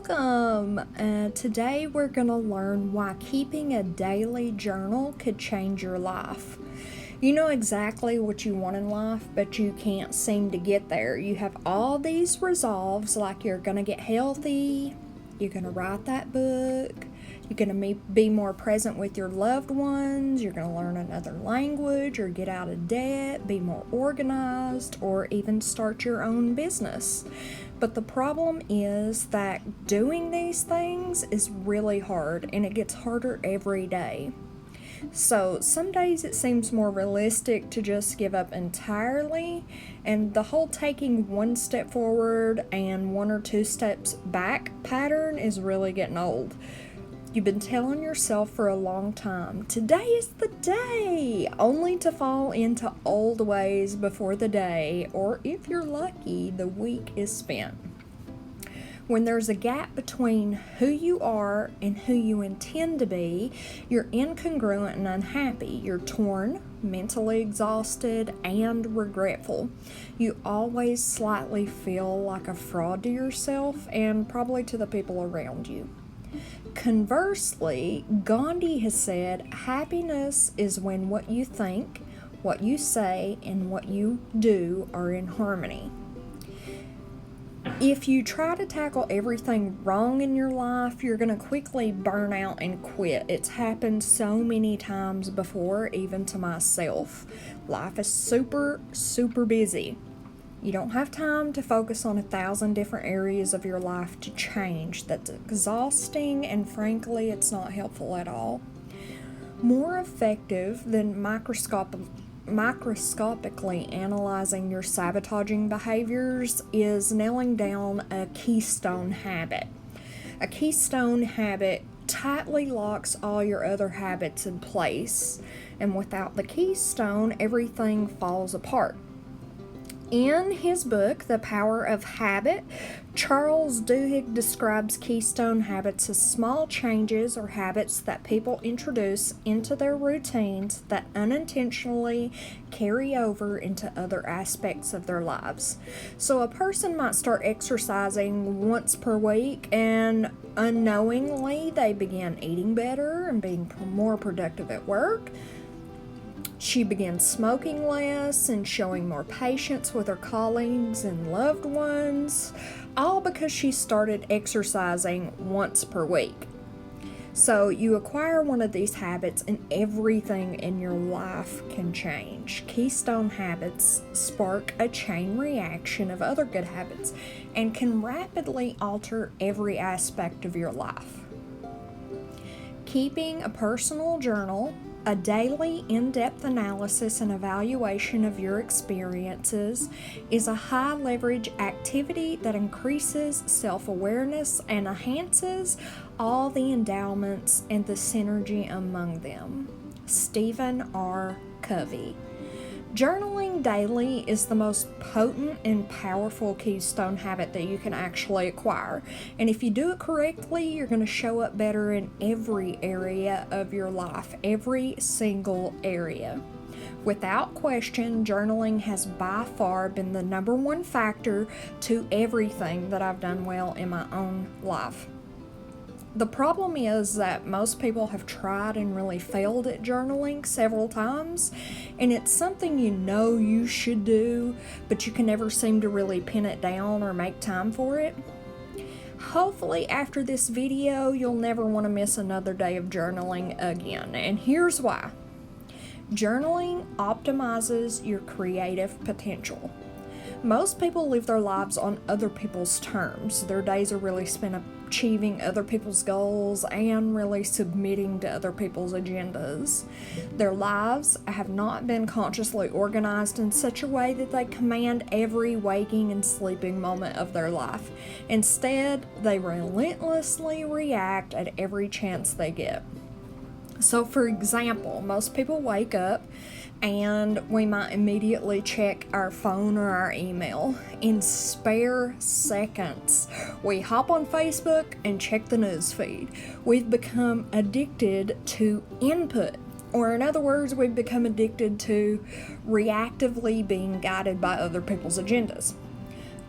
Welcome! Today we're going to learn why keeping a daily journal could change your life. You know exactly what you want in life, but you can't seem to get there. You have all these resolves, like you're going to get healthy, you're going to write that book, you're going to be more present with your loved ones, you're going to learn another language or get out of debt, be more organized, or even start your own business. But the problem is that doing these things is really hard, and it gets harder every day. So some days it seems more realistic to just give up entirely, and the whole taking one step forward and one or two steps back pattern is really getting old. You've been telling yourself for a long time, today is the day, only to fall into old ways before the day, or if you're lucky, the week is spent. When there's a gap between who you are and who you intend to be, you're incongruent and unhappy. You're torn, mentally exhausted, and regretful. You always slightly feel like a fraud to yourself and probably to the people around you. Conversely, Gandhi has said, happiness is when what you think, what you say, and what you do are in harmony. If you try to tackle everything wrong in your life, you're going to quickly burn out and quit. It's happened so many times before, even to myself. Life is super, super busy. You don't have time to focus on 1,000 different areas of your life to change. That's exhausting, and frankly, it's not helpful at all. More effective than microscopically analyzing your sabotaging behaviors is nailing down a keystone habit. A keystone habit tightly locks all your other habits in place, and without the keystone, everything falls apart. In his book, The Power of Habit, Charles Duhigg describes keystone habits as small changes or habits that people introduce into their routines that unintentionally carry over into other aspects of their lives. So a person might start exercising once per week, and unknowingly they begin eating better and being more productive at work. She begins smoking less and showing more patience with her colleagues and loved ones, all because she started exercising once per week. So you acquire one of these habits and everything in your life can change. Keystone habits spark a chain reaction of other good habits and can rapidly alter every aspect of your life. Keeping a personal journal, a daily in-depth analysis and evaluation of your experiences, is a high-leverage activity that increases self-awareness and enhances all the endowments and the synergy among them. Stephen R. Covey. Journaling daily is the most potent and powerful keystone habit that you can actually acquire. And if you do it correctly, you're going to show up better in every area of your life, every single area. Without question, journaling has by far been the number one factor to everything that I've done well in my own life. The problem is that most people have tried and really failed at journaling several times, and it's something you know you should do, but you can never seem to really pin it down or make time for it. Hopefully after this video, you'll never want to miss another day of journaling again, and here's why. Journaling optimizes your creative potential. Most people live their lives on other people's terms. Their days are really spent achieving other people's goals and really submitting to other people's agendas. Their lives have not been consciously organized in such a way that they command every waking and sleeping moment of their life. Instead, they relentlessly react at every chance they get. So, for example, most people wake up and we might immediately check our phone or our email. In spare seconds, we hop on Facebook and check the news feed. We've become addicted to input, or in other words, we've become addicted to reactively being guided by other people's agendas.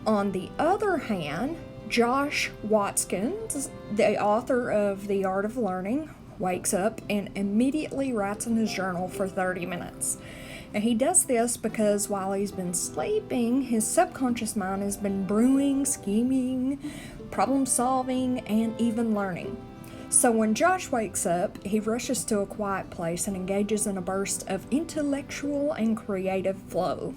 On the other hand, Josh Watkins, the author of The Art of Learning, wakes up and immediately writes in his journal for 30 minutes. And he does this because while he's been sleeping, his subconscious mind has been brewing, scheming, problem solving, and even learning. So when Josh wakes up, he rushes to a quiet place and engages in a burst of intellectual and creative flow.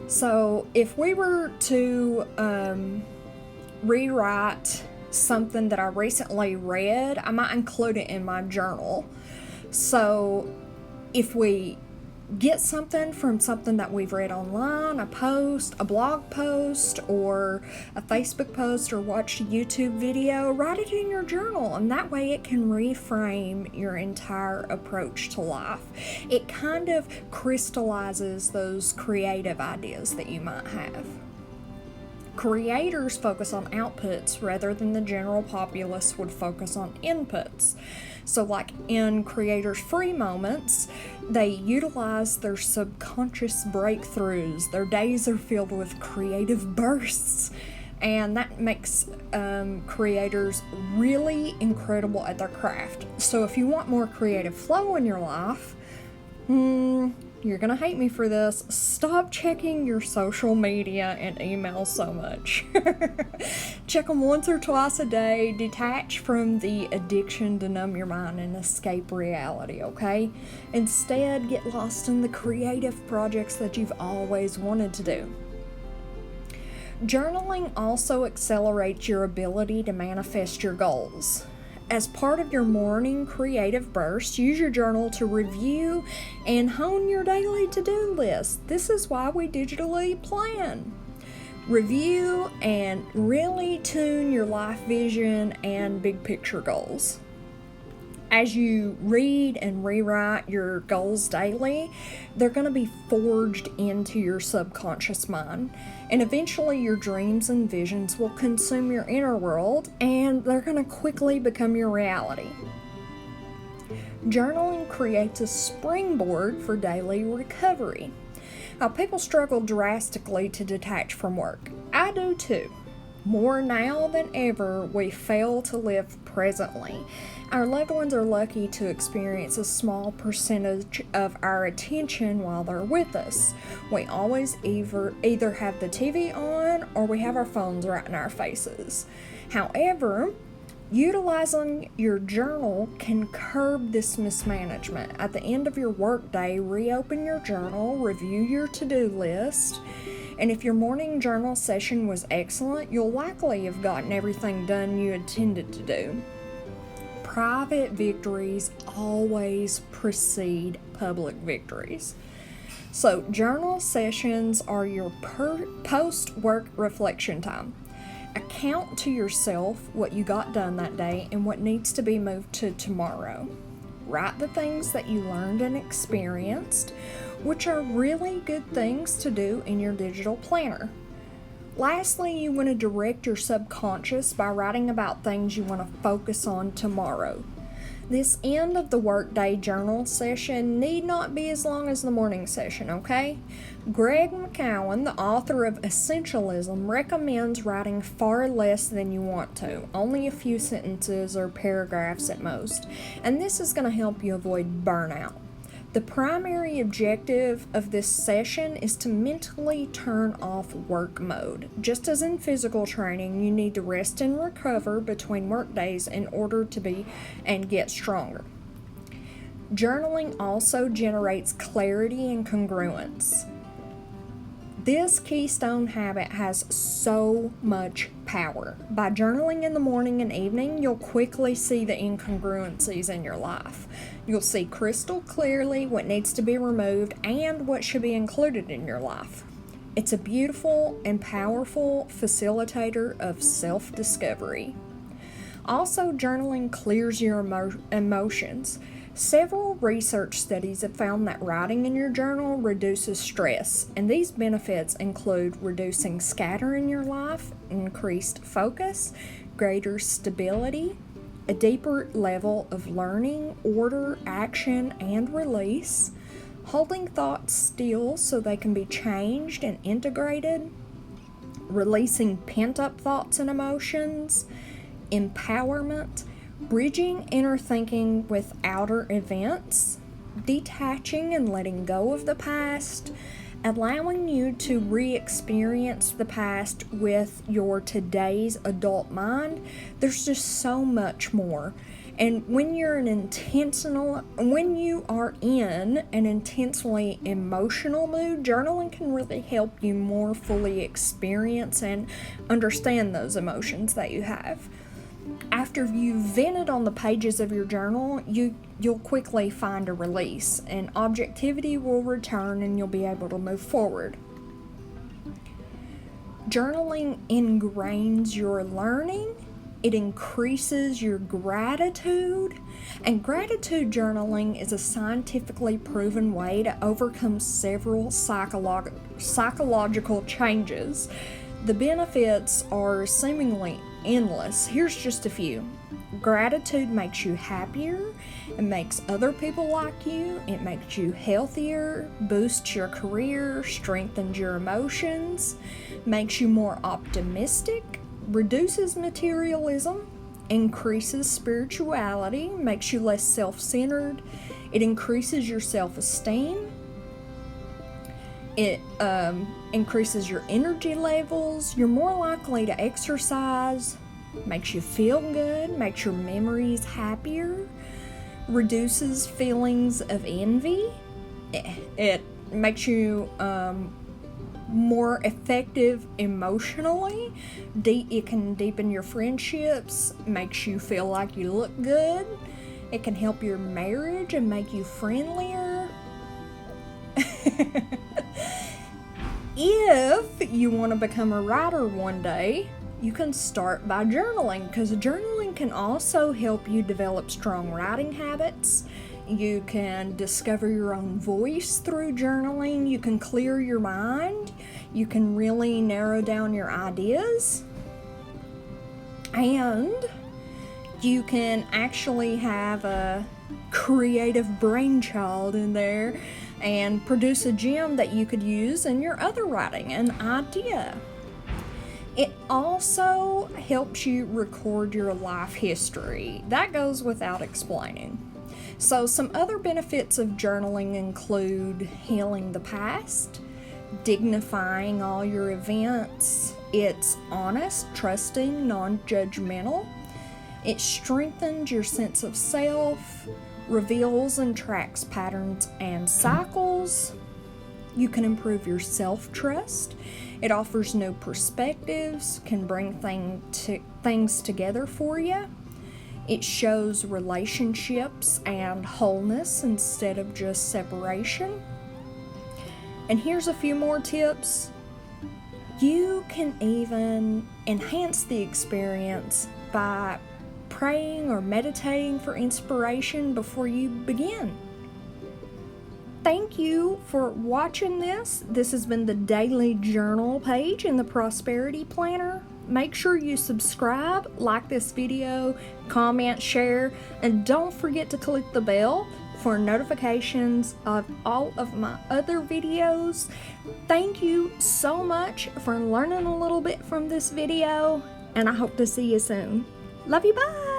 So if we were to rewrite something that I recently read, I might include it in my journal. So if we get something from something that we've read online, a post, a blog post, or a Facebook post, or watched a YouTube video, write it in your journal, and that way it can reframe your entire approach to life. It kind of crystallizes those creative ideas that you might have. Creators focus on outputs rather than the general populace would focus on inputs. So like in creators' free moments, they utilize their subconscious breakthroughs. Their days are filled with creative bursts, and that makes creators really incredible at their craft. So if you want more creative flow in your life, you're gonna hate me for this. Stop checking your social media and emails so much. Check them once or twice a day. Detach from the addiction to numb your mind and escape reality, okay? Instead, get lost in the creative projects that you've always wanted to do. Journaling also accelerates your ability to manifest your goals. As part of your morning creative burst, use your journal to review and hone your daily to-do list. This is why we digitally plan. Review and really tune your life vision and big picture goals. As you read and rewrite your goals daily, they're going to be forged into your subconscious mind. And eventually your dreams and visions will consume your inner world, and they're going to quickly become your reality. Journaling creates a springboard for daily recovery. Now, people struggle drastically to detach from work. I do too. More now than ever, we fail to live presently. Our loved ones are lucky to experience a small percentage of our attention while they're with us. We always either have the TV on or we have our phones right in our faces. However, utilizing your journal can curb this mismanagement. At the end of your workday, reopen your journal, review your to-do list, and if your morning journal session was excellent, you'll likely have gotten everything done you intended to do. Private victories always precede public victories. So journal sessions are your post-work reflection time. Account to yourself what you got done that day and what needs to be moved to tomorrow. Write the things that you learned and experienced, which are really good things to do in your digital planner. Lastly, you want to direct your subconscious by writing about things you want to focus on tomorrow. This end of the workday journal session need not be as long as the morning session, okay? Greg McKeown, the author of Essentialism, recommends writing far less than you want to, only a few sentences or paragraphs at most, and this is going to help you avoid burnout. The primary objective of this session is to mentally turn off work mode. Just as in physical training, you need to rest and recover between work days in order to be and get stronger. Journaling also generates clarity and congruence. This keystone habit has so much power. By journaling in the morning and evening, you'll quickly see the incongruencies in your life. You'll see crystal clearly what needs to be removed and what should be included in your life. It's a beautiful and powerful facilitator of self-discovery. Also, journaling clears your emotions. Several research studies have found that writing in your journal reduces stress, and these benefits include reducing scatter in your life, increased focus, greater stability, a deeper level of learning, order, action, and release, holding thoughts still so they can be changed and integrated, releasing pent-up thoughts and emotions, empowerment, bridging inner thinking with outer events, detaching and letting go of the past, allowing you to re-experience the past with your today's adult mind. There's just so much more. And when you are in an intensely emotional mood, journaling can really help you more fully experience and understand those emotions that you have. After you've vented on the pages of your journal, you'll quickly find a release, and objectivity will return and you'll be able to move forward. Journaling ingrains your learning. It increases your gratitude, and gratitude journaling is a scientifically proven way to overcome several psychological changes. The benefits are seemingly endless. Here's just a few. Gratitude makes you happier. It makes other people like you. It makes you healthier, boosts your career, strengthens your emotions, makes you more optimistic, reduces materialism, increases spirituality, makes you less self-centered. It increases your self-esteem. It increases your energy levels. You're more likely to exercise, makes you feel good, makes your memories happier, reduces feelings of envy. It makes you more effective emotionally. It can deepen your friendships, makes you feel like you look good. It can help your marriage and make you friendlier. If you want to become a writer one day, you can start by journaling, because journaling can also help you develop strong writing habits. You can discover your own voice through journaling. You can clear your mind. You can really narrow down your ideas. And you can actually have a creative brainchild in there and produce a gem that you could use in your other writing, an idea. It also helps you record your life history. That goes without explaining. So some other benefits of journaling include healing the past, dignifying all your events. It's honest, trusting, non-judgmental. It strengthens your sense of self, reveals and tracks patterns and cycles. You can improve your self-trust. It offers new perspectives, can bring things together for you. It shows relationships and wholeness instead of just separation. And here's a few more tips. You can even enhance the experience by praying or meditating for inspiration before you begin. Thank you for watching this. This has been the daily journal page in the Prosperity Planner. Make sure you subscribe, like this video, comment, share, and don't forget to click the bell for notifications of all of my other videos. Thank you so much for learning a little bit from this video, and I hope to see you soon. Love you, bye!